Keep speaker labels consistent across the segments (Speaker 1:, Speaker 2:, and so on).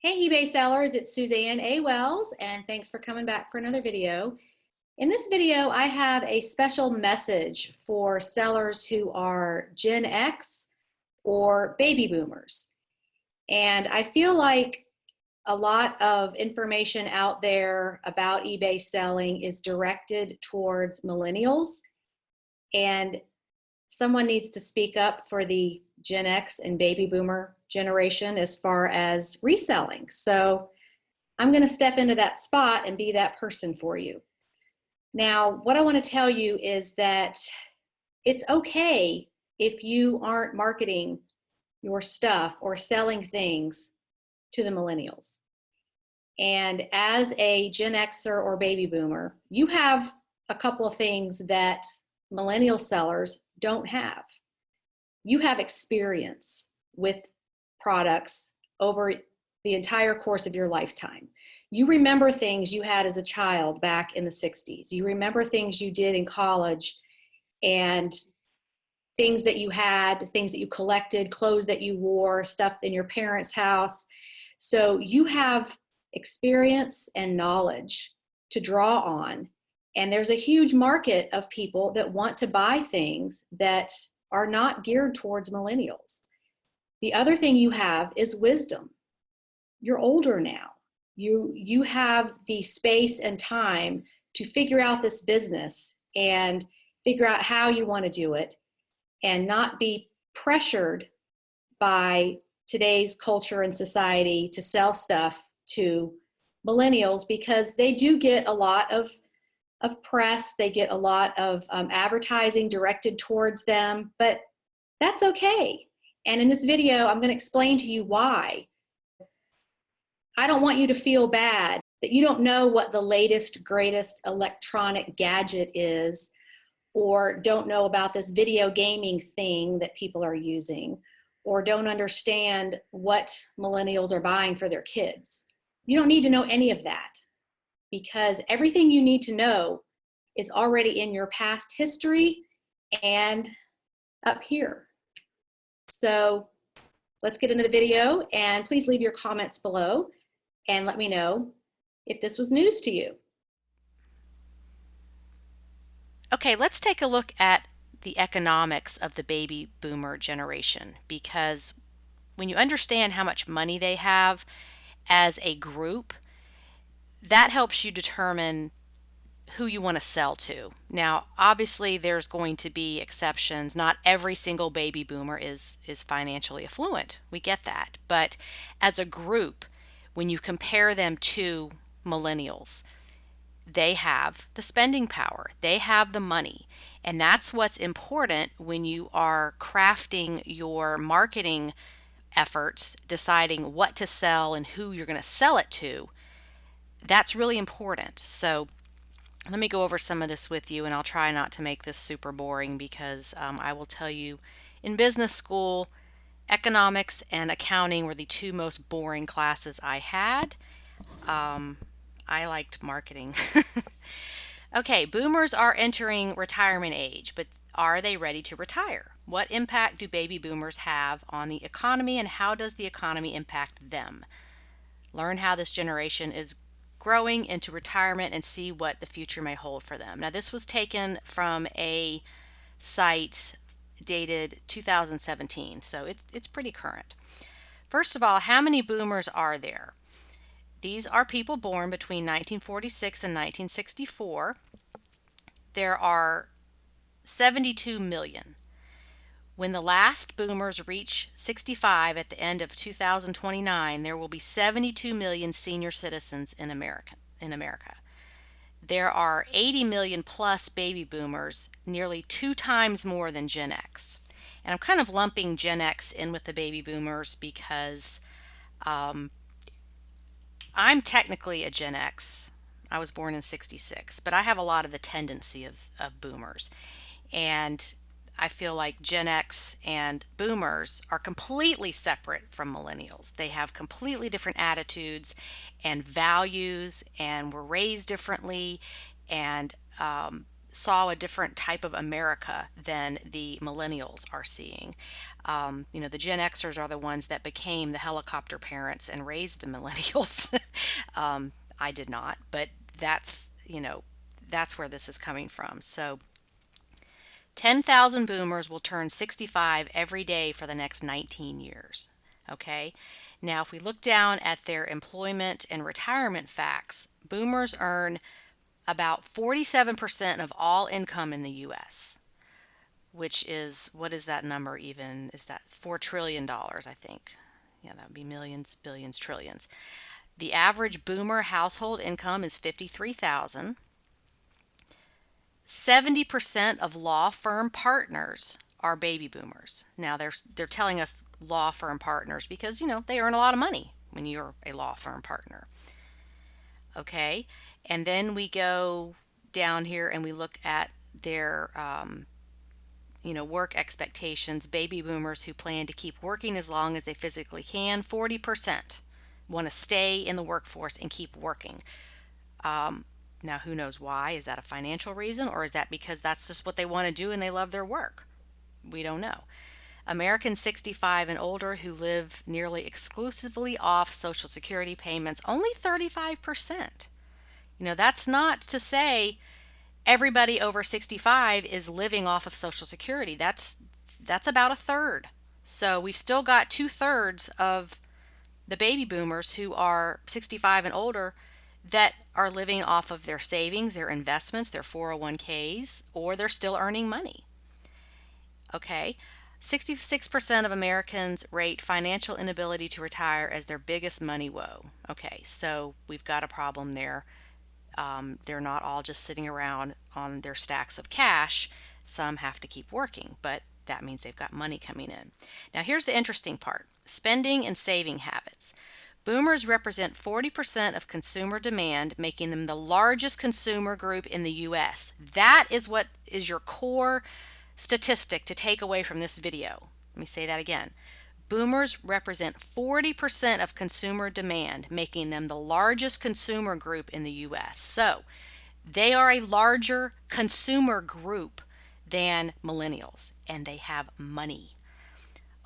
Speaker 1: Hey eBay sellers, it's Suzanne A. Wells, and thanks for coming back for another video. In this video, I have a special message for sellers who are Gen X or baby boomers. And I feel like a lot of information out there about eBay selling is directed towards millennials, and someone needs to speak up for the Gen X and baby boomer generation as far as reselling. So I'm going to step into that spot and be that person for you. Now, what I want to tell you is that it's okay if you aren't marketing your stuff or selling things to the millennials. And as a Gen Xer or baby boomer, you have a couple of things that millennial sellers don't have. You have experience with products over the entire course of your lifetime. You remember things you had as a child back in the 60s. You remember things you did in college and things that you had, things that you collected, clothes that you wore, stuff in your parents' house. So you have experience and knowledge to draw on. And there's a huge market of people that want to buy things that are not geared towards millennials. The other thing you have is wisdom. You're older now. You have the space and time to figure out this business and figure out how you want to do it and not be pressured by today's culture and society to sell stuff to millennials, because they do get a lot of press. They get a lot of advertising directed towards them, but that's okay. And in this video, I'm going to explain to you why. I don't want you to feel bad that you don't know what the latest, greatest electronic gadget is, or don't know about this video gaming thing that people are using, or don't understand what millennials are buying for their kids. You don't need to know any of that, because everything you need to know is already in your past history and up here. So let's get into the video, and please leave your comments below and let me know if this was news to you.
Speaker 2: Okay, let's take a look at the economics of the baby boomer generation, because when you understand how much money they have as a group, that helps you determine who you want to sell to. Now, obviously, there's going to be exceptions. Not every single baby boomer is financially affluent. We get that. But as a group, when you compare them to millennials, they have the spending power. They have the money. And that's what's important when you are crafting your marketing efforts, deciding what to sell and who you're going to sell it to. That's really important. So let me go over some of this with you, and I'll try not to make this super boring, because I will tell you, in business school, economics and accounting were the two most boring classes I had. I liked marketing. Okay, boomers are entering retirement age, but are they ready to retire? What impact do baby boomers have on the economy, and how does the economy impact them? Learn how this generation is growing into retirement and see what the future may hold for them. Now, this was taken from a site dated 2017, so it's pretty current. First of all, how many boomers are there? These are people born between 1946 and 1964. There are 72 million. When the last boomers reach 65 at the end of 2029, there will be 72 million senior citizens in America. There are 80 million plus baby boomers, nearly 2 times more than Gen X. And I'm kind of lumping Gen X in with the baby boomers because I'm technically a Gen X. I was born in 66, but I have a lot of the tendency of boomers. And I feel like Gen X and boomers are completely separate from millennials. They have completely different attitudes and values, and were raised differently. And saw a different type of America than the millennials are seeing. The Gen Xers are the ones that became the helicopter parents and raised the millennials. I did not, but that's where this is coming from. So 10,000 boomers will turn 65 every day for the next 19 years. Okay. Now, if we look down at their employment and retirement facts, boomers earn about 47% of all income in the US, which is, what is that number even? Is that $4 trillion, I think? Yeah, that would be millions, billions, trillions. The average boomer household income is 53,000. 70% of law firm partners are baby boomers. Now they're telling us law firm partners because they earn a lot of money when you're a law firm partner. Okay, and then we go down here and we look at their work expectations. Baby boomers who plan to keep working as long as they physically can, 40% want to stay in the workforce and keep working. Now, who knows why? Is that a financial reason, or is that because that's just what they want to do and they love their work? We don't know. Americans 65 and older who live nearly exclusively off Social Security payments, only 35%. That's not to say everybody over 65 is living off of Social Security. That's about a third. So we've still got 2/3 of the baby boomers who are 65 and older that are living off of their savings, their investments, their 401ks, or they're still earning money. Okay, 66% of Americans rate financial inability to retire as their biggest money woe. Okay, so we've got a problem there. They're not all just sitting around on their stacks of cash. Some have to keep working, but that means they've got money coming in. Now, here's the interesting part: spending and saving habits. Boomers represent 40% of consumer demand, making them the largest consumer group in the U.S. That is what is your core statistic to take away from this video. Let me say that again. Boomers represent 40% of consumer demand, making them the largest consumer group in the U.S. So they are a larger consumer group than millennials, and they have money.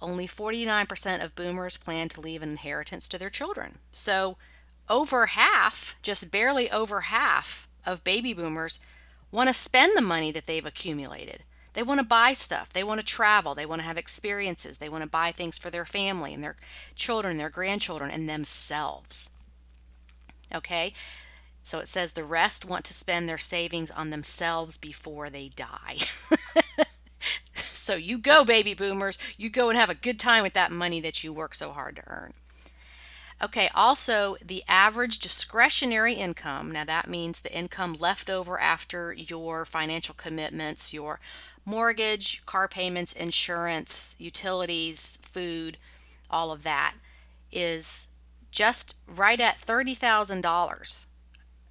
Speaker 2: Only 49% of boomers plan to leave an inheritance to their children. So over half, just barely over half of baby boomers want to spend the money that they've accumulated. They want to buy stuff. They want to travel. They want to have experiences. They want to buy things for their family and their children, their grandchildren, and themselves. Okay? So it says the rest want to spend their savings on themselves before they die. So you go, baby boomers. You go and have a good time with that money that you work so hard to earn. Okay, also the average discretionary income. Now that means the income left over after your financial commitments, your mortgage, car payments, insurance, utilities, food, all of that is just right at $30,000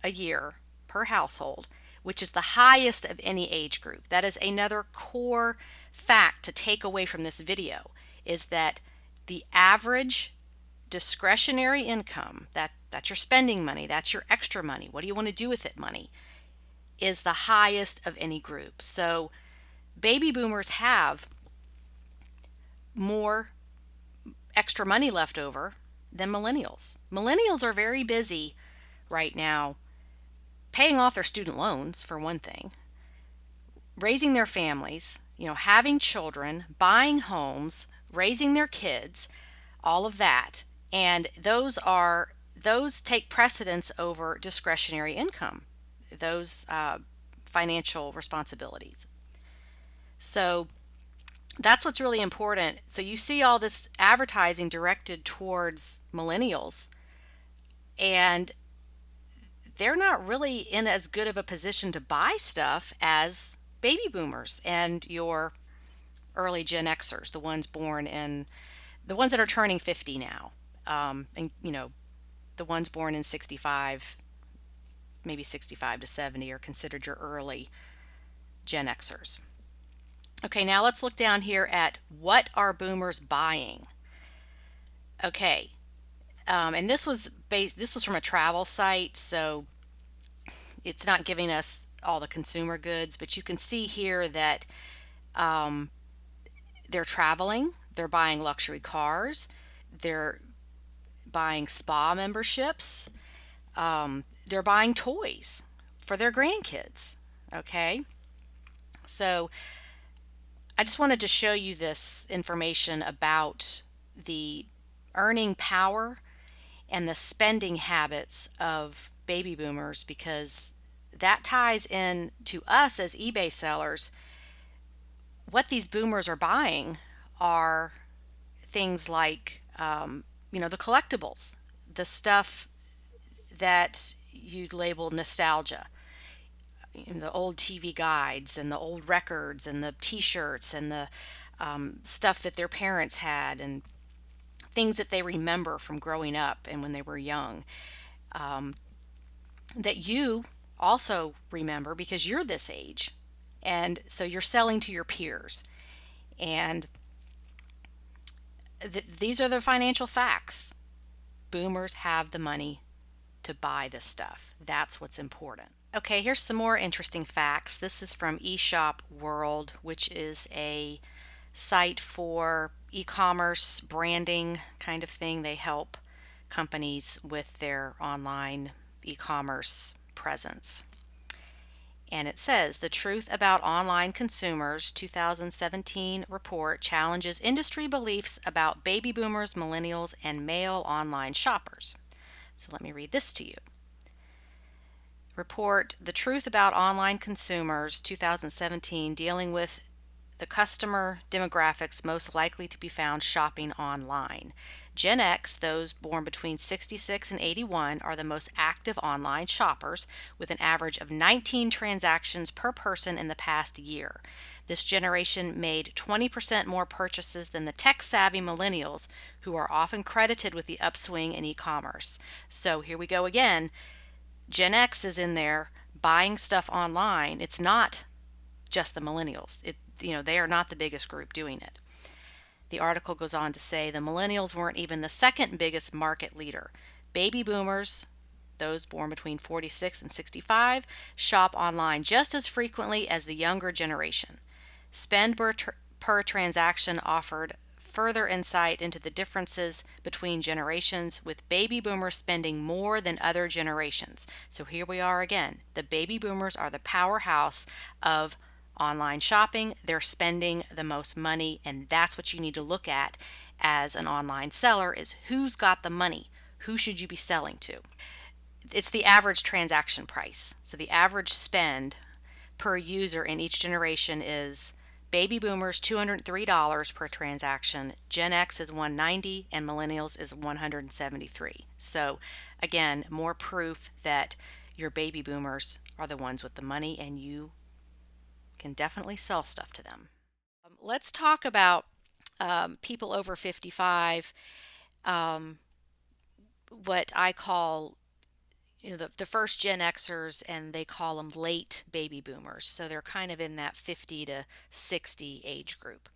Speaker 2: a year per household, which is the highest of any age group. That is another core fact to take away from this video, is that the average discretionary income, that's your spending money, that's your extra money, what do you want to do with it money, is the highest of any group. So baby boomers have more extra money left over than millennials. Millennials are very busy right now paying off their student loans, for one thing, raising their families, having children, buying homes, raising their kids, all of that. And those take precedence over discretionary income, those financial responsibilities. So that's what's really important. So you see all this advertising directed towards millennials, and they're not really in as good of a position to buy stuff as baby boomers and your early Gen Xers, the ones that are turning 50 now. And the ones born in 65, maybe 65 to 70 are considered your early Gen Xers. Okay, now let's look down here at what are boomers buying. Okay, and this was from a travel site, so It's not giving us all the consumer goods, but you can see here that um, they're traveling, they're buying luxury cars, they're buying spa memberships, they're buying toys for their grandkids. Okay, so I just wanted to show you this information about the earning power and the spending habits of baby boomers, because that ties in to us as eBay sellers. What these boomers are buying are things like, the collectibles, the stuff that you label nostalgia, the old TV guides and the old records and the T-shirts and the stuff that their parents had, and things that they remember from growing up and when they were young, that you also remember because you're this age. And so you're selling to your peers. And these are the financial facts. Boomers have the money to buy this stuff. That's what's important. Okay, here's some more interesting facts. This is from eShop World, which is a site for e-commerce branding kind of thing. They help companies with their online e-commerce presence. And it says the Truth About Online Consumers 2017 report challenges industry beliefs about baby boomers, millennials, and male online shoppers. So let me read this to you. Report The Truth About Online Consumers 2017, dealing with the customer demographics most likely to be found shopping online. Gen X, those born between 66 and 81, are the most active online shoppers, with an average of 19 transactions per person in the past year. This generation made 20% more purchases than the tech-savvy millennials, who are often credited with the upswing in e-commerce. So here we go again. Gen X is in there buying stuff online. It's not just the millennials. They are not the biggest group doing it. The article goes on to say the millennials weren't even the second biggest market leader. Baby boomers, those born between 46 and 65, shop online just as frequently as the younger generation. Spend per transaction offered further insight into the differences between generations, with baby boomers spending more than other generations. So here we are again. The baby boomers are the powerhouse of online shopping. They're spending the most money, and that's what you need to look at as an online seller, is who's got the money. Who should you be selling to? It's the average transaction price. So the average spend per user in each generation is baby boomers $203 per transaction, Gen X is $190, and millennials is $173. So again, more proof that your baby boomers are the ones with the money, and you can definitely sell stuff to them. Let's talk about people over 55, what I call the first Gen Xers, and they call them late baby boomers. So they're kind of in that 50 to 60 age group.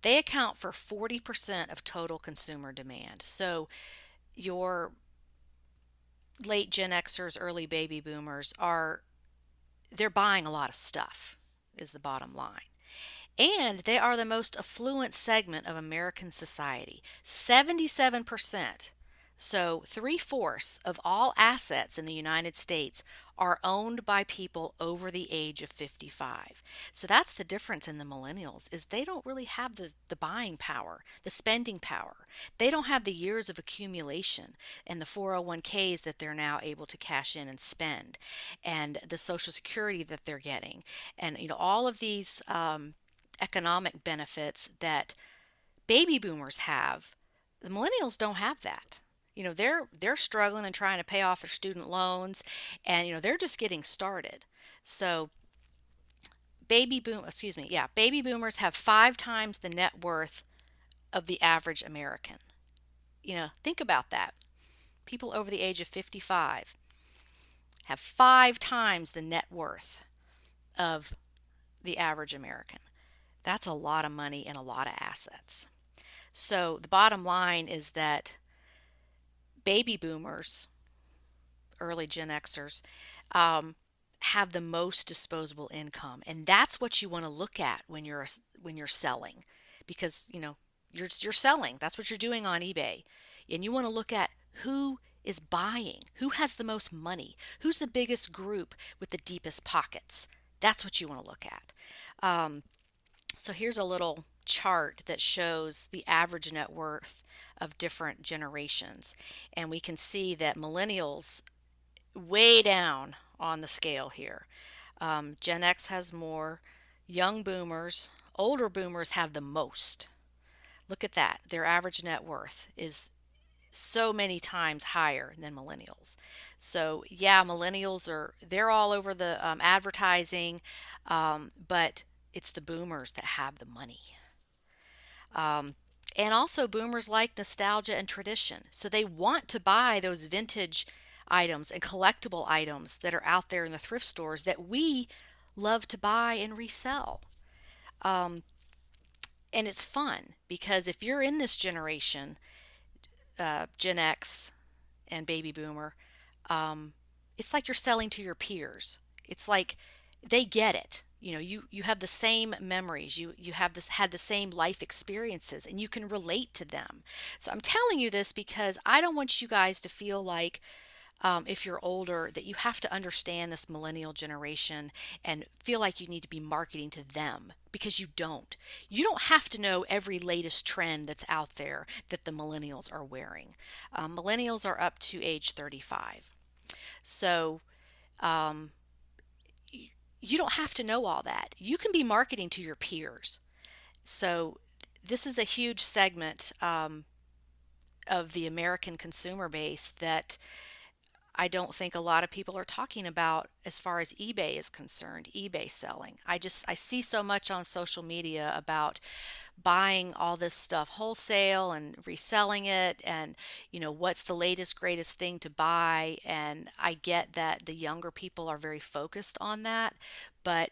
Speaker 2: They account for 40% of total consumer demand. So your late Gen Xers, early baby boomers they're buying a lot of stuff, is the bottom line. And they are the most affluent segment of American society, 77%. So, three-fourths of all assets in the United States are owned by people over the age of 55. So that's the difference in the millennials, is they don't really have the buying power, the spending power. They don't have the years of accumulation and the 401ks that they're now able to cash in and spend, and the Social Security that they're getting, and all of these economic benefits that baby boomers have. The millennials don't have that. They're struggling and trying to pay off their student loans, and they're just getting started. So baby boomers have 5 times the net worth of the average American. Think about that. People over the age of 55 have 5 times the net worth of the average American. That's a lot of money and a lot of assets. So the bottom line is that baby boomers, early Gen Xers, have the most disposable income, and that's what you want to look at when you're selling, because you're selling. That's what you're doing on eBay, and you want to look at who is buying, who has the most money, who's the biggest group with the deepest pockets. That's what you want to look at. Um, so here's a little chart that shows the average net worth of different generations, and we can see that millennials way down on the scale here. Gen X has more, young boomers, older boomers have the most. Look at that. Their average net worth is so many times higher than millennials. So, yeah, millennials they're all over the advertising, but it's the boomers that have the money. Um, and also, boomers like nostalgia and tradition. So they want to buy those vintage items and collectible items that are out there in the thrift stores that we love to buy and resell. Um, and it's fun because if you're in this generation, Gen X and baby boomer, um, it's like you're selling to your peers. It's like they get it. You have the same memories. You have this had the same life experiences, and you can relate to them. So I'm telling you this because I don't want you guys to feel like if you're older that you have to understand this millennial generation and feel like you need to be marketing to them, because you don't. You don't have to know every latest trend that's out there that the millennials are wearing. Millennials are up to age 35. So um, you don't have to know all that. You can be marketing to your peers. So this is a huge segment of the American consumer base that I don't think a lot of people are talking about as far as eBay is concerned, eBay selling. I see so much on social media about buying all this stuff wholesale and reselling it, and what's the latest greatest thing to buy, and I get that the younger people are very focused on that, but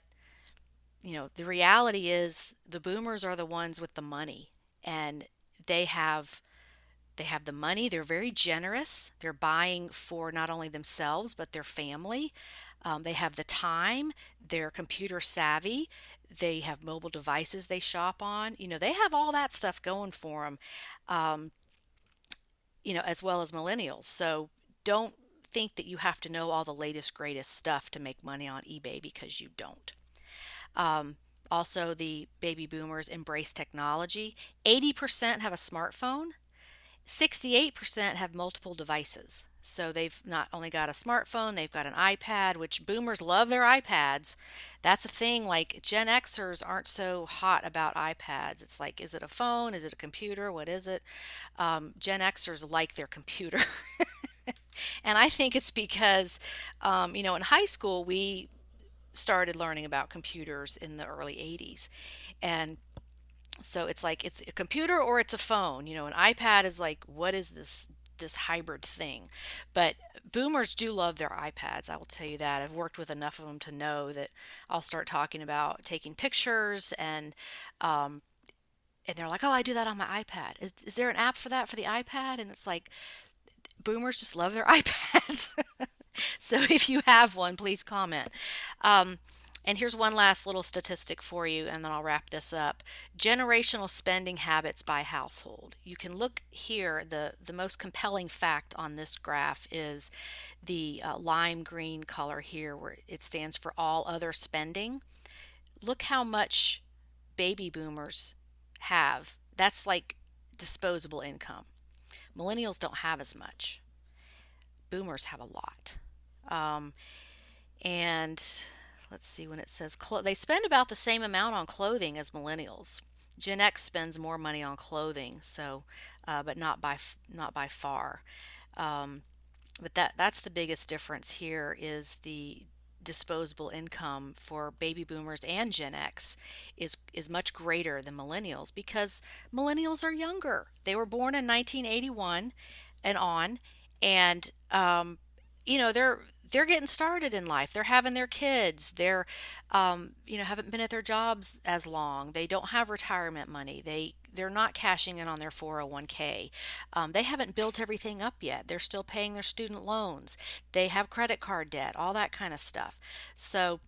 Speaker 2: the reality is the boomers are the ones with the money, and they have they have the money. They're very generous. They're buying for not only themselves, but their family. They have the time. They're computer savvy. They have mobile devices they shop on. They have all that stuff going for them, um, as well as millennials. So don't think that you have to know all the latest, greatest stuff to make money on eBay, because you don't. Um, Also, the baby boomers embrace technology. 80% have a smartphone. 68% have multiple devices. So they've not only got a smartphone, they've got an iPad, which boomers love their iPads. That's a thing. Like, Gen Xers aren't so hot about iPads. It's like, is it a phone? Is it a computer? What is it? Gen Xers like their computer. And I think it's because, in high school, we started learning about computers in the early 80s. And so it's like it's a computer or it's a phone. An iPad is like, what is this hybrid thing? But boomers do love their iPads. I will tell you that. I've worked with enough of them to know that I'll start talking about taking pictures, and they're like, "Oh, I do that on my iPad. Is there an app for that for the iPad?" And it's like, boomers just love their iPads. So if you have one, please comment. Um, and here's one last little statistic for you, and then I'll wrap this up. Generational spending habits by household. You can look here. The most compelling fact on this graph is the lime green color here, where it stands for all other spending. Look how much baby boomers have. That's like disposable income. Millennials don't have as much. Boomers have a lot. Um, and let's see, when it says they spend about the same amount on clothing as millennials. Gen X spends more money on clothing, so but not by far. Um, but that's the biggest difference here, is the disposable income for baby boomers and Gen X is much greater than millennials, because millennials are younger. They were born in 1981 and on, and they're getting started in life. They're having their kids. They're haven't been at their jobs as long. They don't have retirement money. They're not cashing in on their 401k. They haven't built everything up yet. They're still paying their student loans. They have credit card debt, all that kind of stuff. So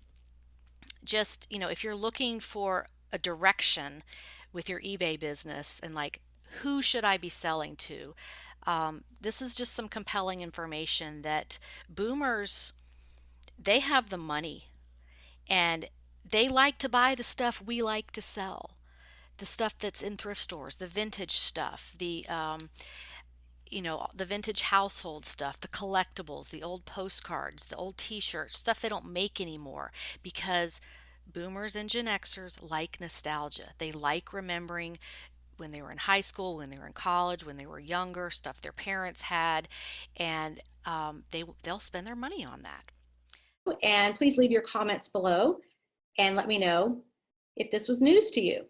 Speaker 2: just, if you're looking for a direction with your eBay business and like, who should I be selling to? This is just some compelling information that boomers, they have the money and they like to buy the stuff we like to sell. The stuff that's in thrift stores, the vintage stuff, the vintage household stuff, the collectibles, the old postcards, the old t-shirts, stuff they don't make anymore because boomers and Gen Xers like nostalgia. They like remembering when they were in high school, when they were in college, when they were younger, stuff their parents had, and they'll spend their money on that.
Speaker 1: And please leave your comments below and let me know if this was news to you.